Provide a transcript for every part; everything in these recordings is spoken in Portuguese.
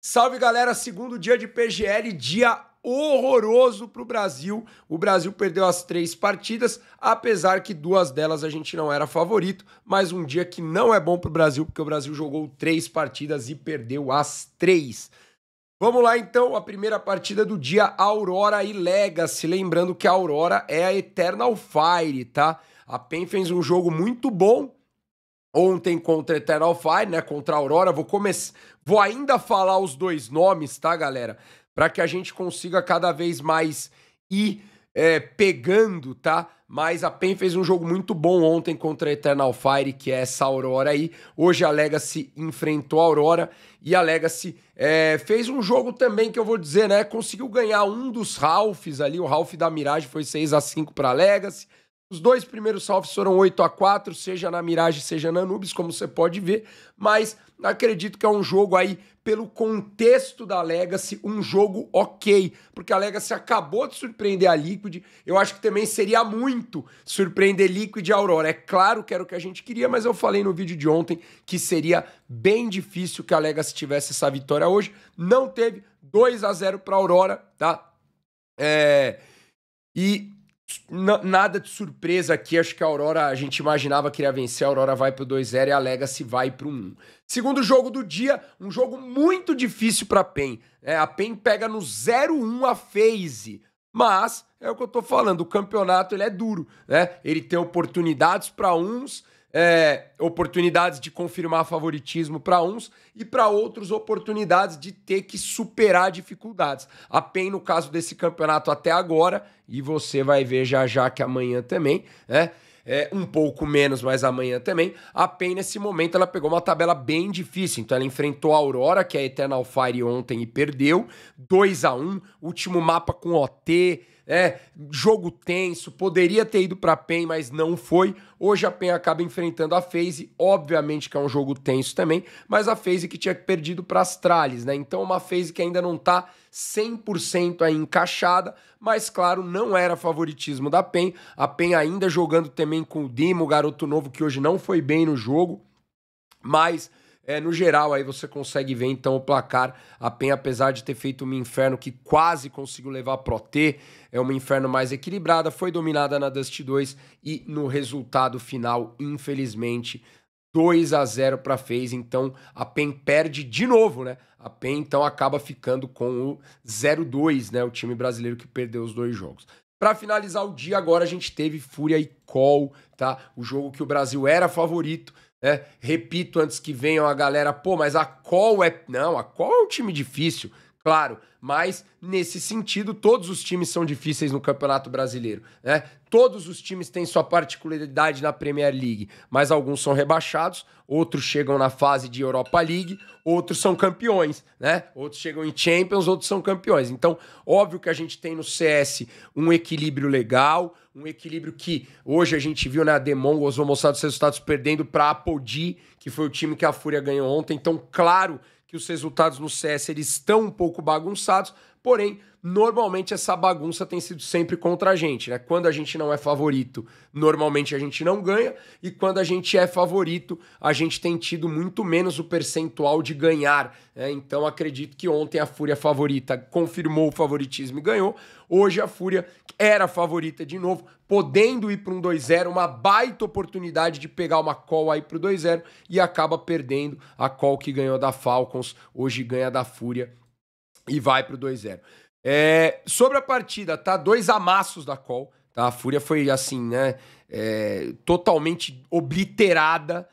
Salve, galera, segundo dia de PGL, dia horroroso pro Brasil. O Brasil perdeu as 3 partidas, apesar que 2 delas a gente não era favorito, mas um dia que não é bom pro Brasil, porque o Brasil jogou 3 partidas e perdeu as 3. Vamos lá então, a primeira partida do dia, Aurora e Legacy. Lembrando que a Aurora é a Eternal Fire, tá? A PEN fez um jogo muito bom ontem contra Eternal Fire, né? Contra a Aurora. Vou ainda falar os dois nomes, tá, galera? Para que a gente consiga cada vez mais ir pegando, tá? Mas a PEN fez um jogo muito bom ontem contra a Eternal Fire, que é essa Aurora aí. Hoje a Legacy enfrentou a Aurora e a Legacy fez um jogo também que eu vou dizer, né? Conseguiu ganhar um dos Ralphs ali. O Ralph da Mirage foi 6-5 para a Legacy. Os 2 primeiros salves foram 8-4, seja na Mirage, seja na Anubis, como você pode ver, mas acredito que é um jogo aí, pelo contexto da Legacy, um jogo ok, porque a Legacy acabou de surpreender a Liquid. Eu acho que também seria muito surpreender Liquid e Aurora. É claro que era o que a gente queria, mas eu falei no vídeo de ontem que seria bem difícil que a Legacy tivesse essa vitória hoje. Não teve, 2-0 para a Aurora, tá? Nada de surpresa aqui, acho que a Aurora, a gente imaginava que iria vencer, a Aurora vai pro 2-0 e a Legacy vai pro 1. Segundo jogo do dia, um jogo muito difícil pra PEN. A PEN pega no 0-1 a FaZe, mas é o que eu tô falando, o campeonato ele é duro, né? Ele tem oportunidades para uns, oportunidades de confirmar favoritismo para uns e para outros oportunidades de ter que superar dificuldades. A PEN, no caso desse campeonato até agora, e você vai ver já já que amanhã também, né? Um pouco menos, mas amanhã também, a PEN nesse momento ela pegou uma tabela bem difícil, então ela enfrentou a Aurora, que é a Eternal Fire ontem e perdeu, 2-1, último mapa com OT, jogo tenso, poderia ter ido pra PEN, mas não foi. Hoje a PEN acaba enfrentando a FaZe, obviamente que é um jogo tenso também, mas a FaZe que tinha perdido para Astralis, né? Então uma FaZe que ainda não tá 100% aí encaixada, mas claro, não era favoritismo da PEN. A PEN ainda jogando também com o Dimo, o garoto novo que hoje não foi bem no jogo, mas no geral, aí você consegue ver então o placar. A PEN, apesar de ter feito uma Inferno que quase conseguiu levar pro T, é uma Inferno mais equilibrada, foi dominada na Dust 2 e no resultado final, infelizmente, 2-0 para FaZe. Então a PEN perde de novo, né? A PEN então acaba ficando com o 0-2, né? O time brasileiro que perdeu os 2 jogos. Para finalizar o dia, agora a gente teve Fúria e Call, tá? O jogo que o Brasil era favorito. Repito antes que venham a galera, pô, mas a Call Não, a Call é um time difícil, claro, mas nesse sentido todos os times são difíceis no Campeonato Brasileiro, né? Todos os times têm sua particularidade na Premier League, mas alguns são rebaixados, outros chegam na fase de Europa League, outros são campeões, né? Outros chegam em Champions, outros são campeões. Então, óbvio que a gente tem no CS um equilíbrio legal, um equilíbrio que hoje a gente viu, né, a Demongos vão mostrar os resultados perdendo para a Apodi, que foi o time que a Fúria ganhou ontem. Então, claro que os resultados no CS eles estão um pouco bagunçados, porém, normalmente essa bagunça tem sido sempre contra a gente, né? Quando a gente não é favorito, normalmente a gente não ganha, e quando a gente é favorito, a gente tem tido muito menos o percentual de ganhar, né? Então acredito que ontem a Fúria favorita confirmou o favoritismo e ganhou. Hoje a Fúria era favorita de novo, podendo ir para um 2-0, uma baita oportunidade de pegar uma call aí para o 2-0 e acaba perdendo. A call que ganhou da Falcons, hoje ganha da Fúria e vai para o 2-0. Sobre a partida, tá? 2 amassos da call, tá? A Fúria foi assim, né? Totalmente obliterada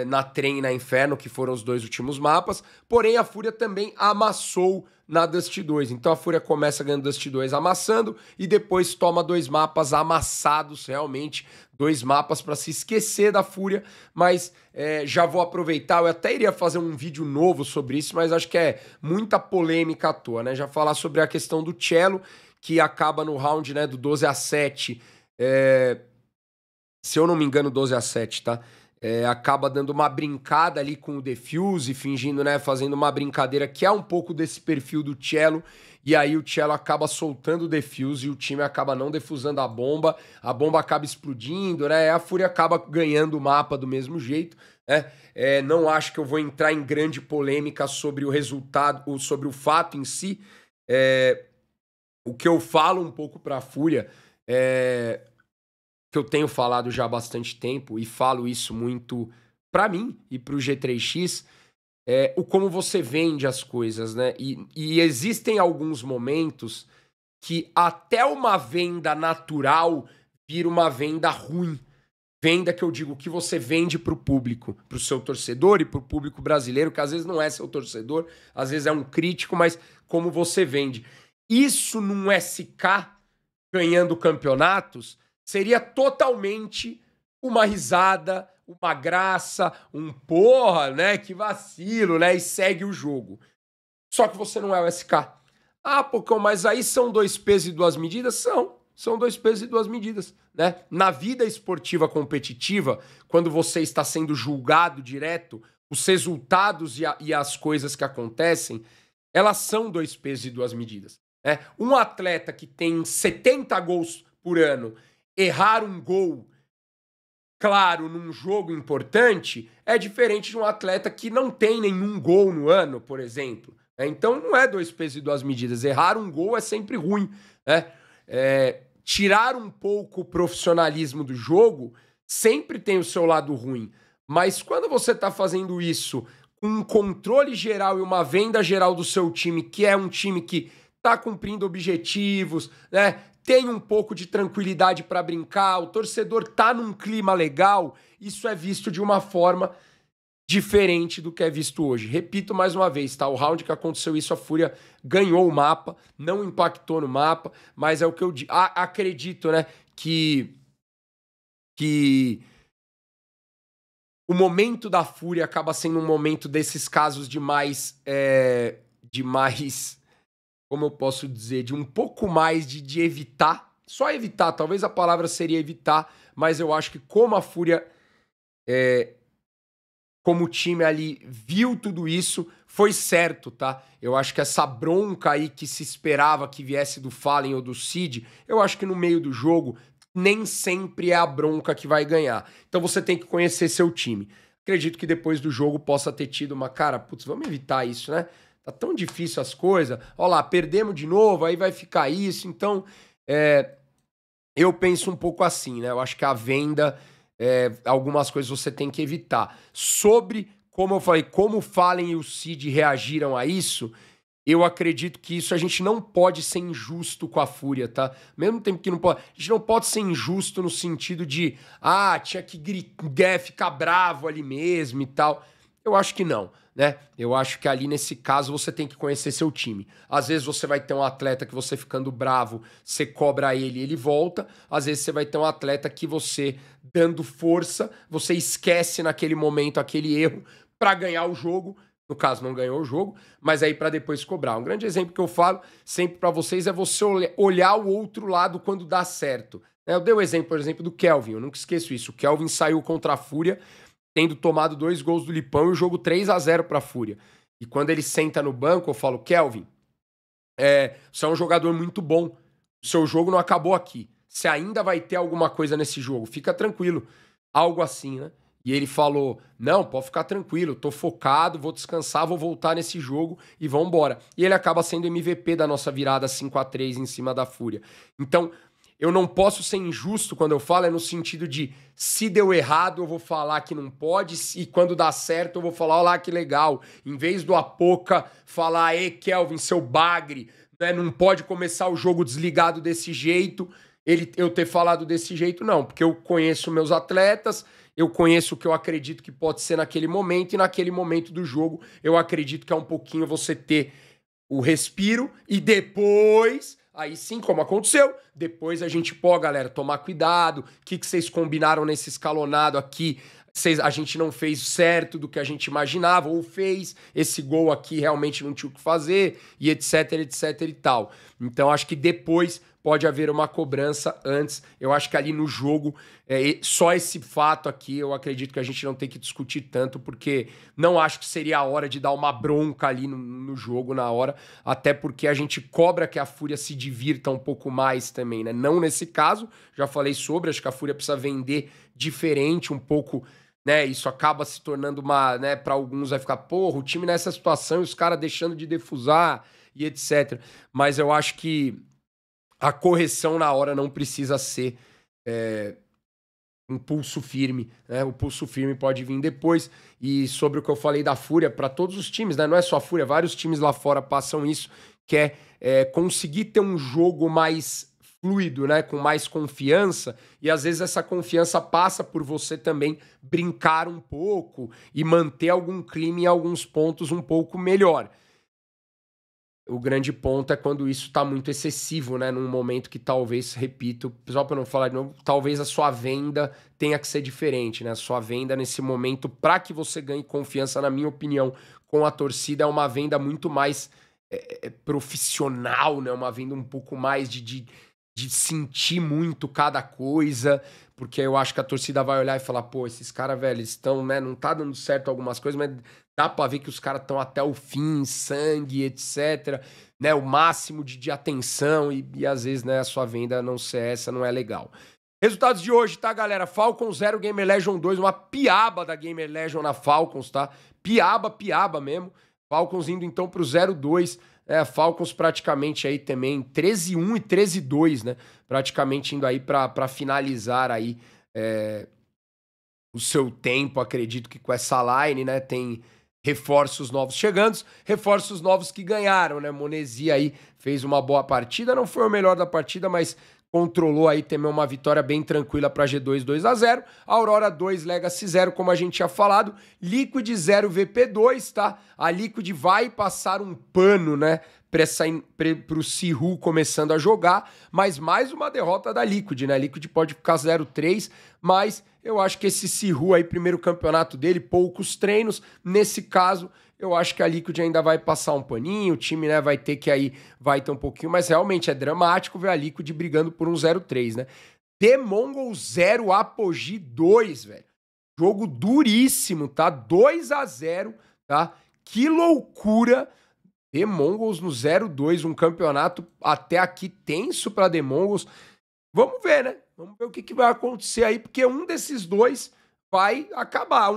na Trem e na Inferno, que foram os 2 últimos mapas. Porém, a Fúria também amassou na Dust 2. Então a Fúria começa ganhando Dust 2 amassando e depois toma 2 mapas amassados, realmente 2 mapas para se esquecer da Fúria, mas já vou aproveitar, eu até iria fazer um vídeo novo sobre isso, mas acho que é muita polêmica à toa, né? Já falar sobre a questão do Cello, que acaba no round, né, do 12-7, se eu não me engano 12-7, tá? Acaba dando uma brincada ali com o Defuse, fingindo, né, fazendo uma brincadeira que é um pouco desse perfil do Cello, e aí o Cello acaba soltando o Defuse e o time acaba não defusando a bomba acaba explodindo, né, a Fúria acaba ganhando o mapa do mesmo jeito, né? Não acho que eu vou entrar em grande polêmica sobre o resultado, ou sobre o fato em si. O que eu falo um pouco para a Fúria, que eu tenho falado já há bastante tempo, e falo isso muito para mim e para o G3X, o como você vende as coisas, né? E existem alguns momentos que até uma venda natural vira uma venda ruim. Venda que eu digo que você vende para o público, para o seu torcedor e para o público brasileiro, que às vezes não é seu torcedor, às vezes é um crítico, mas como você vende. Isso num SK ganhando campeonatos seria totalmente uma risada, uma graça, um porra, né? Que vacilo, né? E segue o jogo. Só que você não é o SK. Ah, Pocão, mas aí são 2 pesos e 2 medidas? São 2 pesos e 2 medidas, né? Na vida esportiva competitiva, quando você está sendo julgado direto, os resultados e as coisas que acontecem, elas são 2 pesos e 2 medidas. Né? Um atleta que tem 70 gols por ano, errar um gol claro num jogo importante, é diferente de um atleta que não tem nenhum gol no ano, por exemplo. Então não é 2 pesos e 2 medidas. Errar um gol é sempre ruim, né? Tirar um pouco o profissionalismo do jogo sempre tem o seu lado ruim. Mas quando você está fazendo isso com um controle geral e uma venda geral do seu time, que é um time que está cumprindo objetivos, né? Tem um pouco de tranquilidade para brincar, o torcedor tá num clima legal, isso é visto de uma forma diferente do que é visto hoje. Repito mais uma vez, tá? O round que aconteceu isso, a Fúria ganhou o mapa, não impactou no mapa, mas é o que eu acredito, né? Que o momento da Fúria acaba sendo um momento desses casos de mais, como eu posso dizer, de um pouco mais de evitar, só evitar, talvez a palavra seria evitar, mas eu acho que como a Fúria, como o time ali viu tudo isso, foi certo, tá? Eu acho que essa bronca aí que se esperava que viesse do Fallen ou do Cid, eu acho que no meio do jogo nem sempre é a bronca que vai ganhar. Então você tem que conhecer seu time. Acredito que depois do jogo possa ter tido uma, cara, putz, vamos evitar isso, né? Tá tão difícil as coisas. Ó lá, perdemos de novo, aí vai ficar isso. Então, eu penso um pouco assim, né? Eu acho que a venda, algumas coisas você tem que evitar. Sobre, como eu falei, como o Fallen e o Cid reagiram a isso, eu acredito que isso a gente não pode ser injusto com a Fúria, tá? Mesmo tempo que não pode. A gente não pode ser injusto no sentido de, tinha que ficar bravo ali mesmo e tal. Eu acho que não, né? Eu acho que ali nesse caso você tem que conhecer seu time. Às vezes você vai ter um atleta que você ficando bravo, você cobra ele e ele volta. Às vezes você vai ter um atleta que você, dando força, você esquece naquele momento aquele erro para ganhar o jogo. No caso, não ganhou o jogo, mas aí para depois cobrar. Um grande exemplo que eu falo sempre para vocês é você olhar o outro lado quando dá certo. Eu dei o exemplo, por exemplo, do Kelvin. Eu nunca esqueço isso. O Kelvin saiu contra a Fúria, tendo tomado 2 gols do Lipão e o jogo 3-0 para a Fúria. E quando ele senta no banco, eu falo, Kelvin, você é um jogador muito bom. O seu jogo não acabou aqui. Você ainda vai ter alguma coisa nesse jogo. Fica tranquilo. Algo assim, né? E ele falou, não, pode ficar tranquilo, tô focado, vou descansar, vou voltar nesse jogo e vambora. E ele acaba sendo MVP da nossa virada 5-3 em cima da Fúria. Então, eu não posso ser injusto quando eu falo, no sentido de, se deu errado, eu vou falar que não pode, e quando dá certo, eu vou falar, olha lá que legal. Em vez do Apoca falar, Kelvin, seu bagre, né, não pode começar o jogo desligado desse jeito, eu ter falado desse jeito, não, porque eu conheço meus atletas, eu conheço o que eu acredito que pode ser naquele momento, e naquele momento do jogo eu acredito que é um pouquinho você ter o respiro e depois, aí sim, como aconteceu, depois a gente, galera, tomar cuidado, o que vocês combinaram nesse escalonado aqui, a gente não fez certo do que a gente imaginava, ou fez, esse gol aqui realmente não tinha o que fazer, e etc, etc e tal. Então acho que depois pode haver uma cobrança. Antes, eu acho que ali no jogo, só esse fato aqui, eu acredito que a gente não tem que discutir tanto, porque não acho que seria a hora de dar uma bronca ali no jogo na hora, até porque a gente cobra que a Fúria se divirta um pouco mais também, né? Não nesse caso, já falei sobre, acho que a Fúria precisa vender diferente, um pouco né? Isso acaba se tornando uma, né, para alguns vai ficar, porra, o time nessa situação e os caras deixando de defusar e etc. Mas eu acho que a correção na hora não precisa ser um pulso firme, né? O pulso firme pode vir depois. E sobre o que eu falei da Fúria, para todos os times, né? Não é só a Fúria, vários times lá fora passam isso, que é conseguir ter um jogo mais fluido, né? Com mais confiança. E às vezes essa confiança passa por você também brincar um pouco e manter algum clima em alguns pontos um pouco melhor. O grande ponto é quando isso tá muito excessivo, né? Num momento que talvez, repito, só para não falar de novo, talvez a sua venda tenha que ser diferente, né? A sua venda nesse momento, para que você ganhe confiança, na minha opinião, com a torcida, é uma venda muito mais profissional, né? Uma venda um pouco mais de sentir muito cada coisa, porque eu acho que a torcida vai olhar e falar, pô, esses caras, velho, eles estão, né? Não tá dando certo algumas coisas, mas dá pra ver que os caras estão até o fim, sangue, etc. Né? O máximo de atenção e às vezes, né, a sua venda não ser essa, não é legal. Resultados de hoje, tá, galera? Falcons 0, Gamer Legion 2, uma piaba da Gamer Legion na Falcons, tá? Piaba mesmo. Falcons indo então pro 0-2. Falcons praticamente aí também 13-1 e 13-2, né? Praticamente indo aí pra finalizar aí o seu tempo, acredito que com essa line, né? Tem reforços novos chegando, reforços novos que ganharam, né? Monesi aí fez uma boa partida, não foi o melhor da partida, mas controlou aí também uma vitória bem tranquila para G2 2-0, Aurora 2, Legacy 0, como a gente tinha falado, Liquid 0, VP 2, tá? A Liquid vai passar um pano, né, pro Sihu começando a jogar, mas mais uma derrota da Liquid, né? Liquid pode ficar 0-3, mas eu acho que esse Sihu aí, primeiro campeonato dele, poucos treinos, nesse caso eu acho que a Liquid ainda vai passar um paninho, o time, né, vai ter um pouquinho, mas realmente é dramático ver a Liquid brigando por um 0-3, né? The Mongols 0, Apogee 2, velho. Jogo duríssimo, tá? 2-0, tá? Que loucura! The Mongols no 0-2, um campeonato até aqui tenso pra The Mongols. Vamos ver, né? Vamos ver o que vai acontecer aí, porque um desses dois vai acabar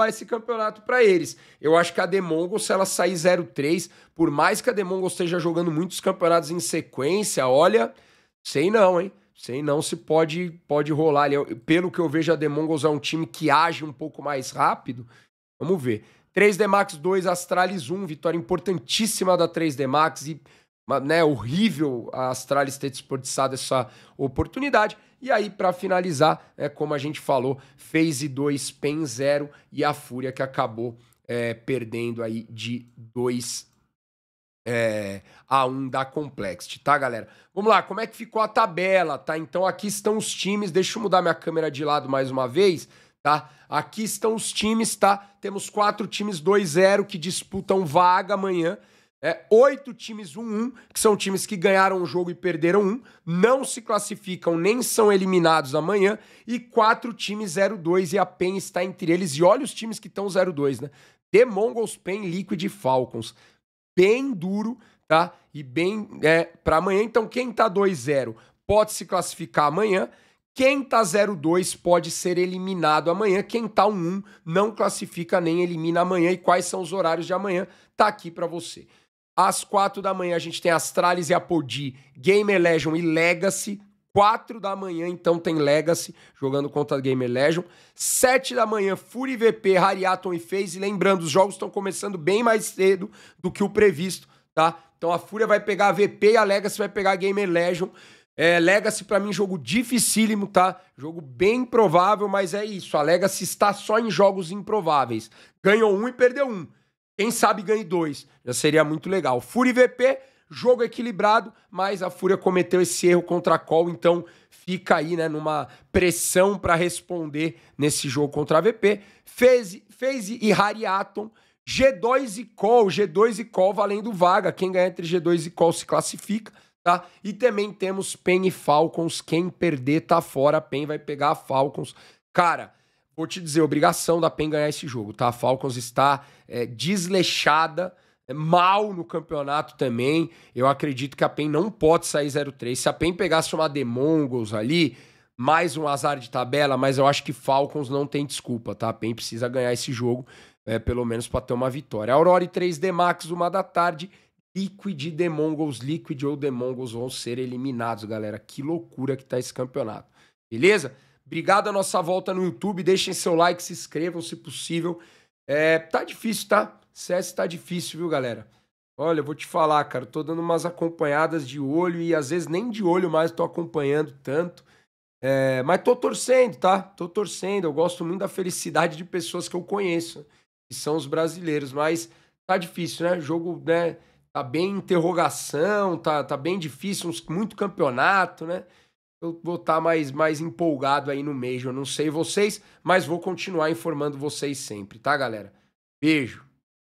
esse campeonato para eles. Eu acho que a The Mongols, se ela sair 0-3, por mais que a The Mongols esteja jogando muitos campeonatos em sequência, olha, sei não, hein? Sei não se pode rolar ali. Pelo que eu vejo, a The Mongols é um time que age um pouco mais rápido. Vamos ver. 3D Max 2, Astralis 1, vitória importantíssima da 3D Max e, né, horrível a Astralis ter desperdiçado essa oportunidade. E aí, para finalizar, como a gente falou, FaZe 2, PEN 0 e a Fúria que acabou perdendo aí de 2-1 da Complexity, tá, galera? Vamos lá, como é que ficou a tabela, tá? Então aqui estão os times, deixa eu mudar minha câmera de lado mais uma vez, tá? Aqui estão os times, tá? Temos 4 times 2-0 que disputam vaga amanhã. 8 times 1-1, que são times que ganharam o jogo e perderam um, não se classificam nem são eliminados amanhã, e 4 times 0-2 e a PEN está entre eles. E olha os times que estão 0-2, né? The Mongols, PEN, Liquid e Falcons. Bem duro, tá? E bem para amanhã. Então quem tá 2-0 pode se classificar amanhã. Quem tá 0-2 pode ser eliminado amanhã. Quem tá 1-1 não classifica nem elimina amanhã. E quais são os horários de amanhã? Tá aqui para você. Às 4 da manhã a gente tem Astralis e Apogee, Gamer Legion e Legacy. 4 da manhã, então, tem Legacy jogando contra Gamer Legion. 7 da manhã, Fury VP, Hariaton e FaZe. Lembrando, os jogos estão começando bem mais cedo do que o previsto, tá? Então a Fúria vai pegar a VP e a Legacy vai pegar a Gamer Legion. Legacy, pra mim, jogo dificílimo, tá? Jogo bem improvável, mas é isso. A Legacy está só em jogos improváveis. Ganhou um e perdeu um. Quem sabe ganhe 2. Já seria muito legal. Fury VP, jogo equilibrado, mas a Fúria cometeu esse erro contra a Call, então fica aí, né, numa pressão para responder nesse jogo contra a VP. FaZe e Hariaton, G2 e Call valendo vaga. Quem ganhar entre G2 e Call se classifica, tá? E também temos PEN e Falcons. Quem perder tá fora. A PEN vai pegar a Falcons. Cara, vou te dizer, obrigação da PEN ganhar esse jogo, tá? A Falcons está desleixada, mal no campeonato também. Eu acredito que a PEN não pode sair 0-3. Se a PEN pegasse uma The Mongols ali, mais um azar de tabela, mas eu acho que Falcons não tem desculpa, tá? PEN precisa ganhar esse jogo, pelo menos para ter uma vitória. Aurora e 3D Max, 1 da tarde. Liquid e The Mongols. Liquid ou The Mongols vão ser eliminados, galera. Que loucura que tá esse campeonato. Beleza? Obrigado a nossa volta no YouTube. Deixem seu like, se inscrevam se possível. Tá difícil, tá? CS tá difícil, viu, galera? Olha, eu vou te falar, cara. Tô dando umas acompanhadas de olho e às vezes nem de olho mais tô acompanhando tanto. Mas tô torcendo, tá? Tô torcendo. Eu gosto muito da felicidade de pessoas que eu conheço, que são os brasileiros. Mas tá difícil, né? O jogo, né? Tá bem interrogação, tá bem difícil, muito campeonato, né? Eu vou estar mais empolgado aí no Major, não sei vocês, mas vou continuar informando vocês sempre, tá, galera? Beijo!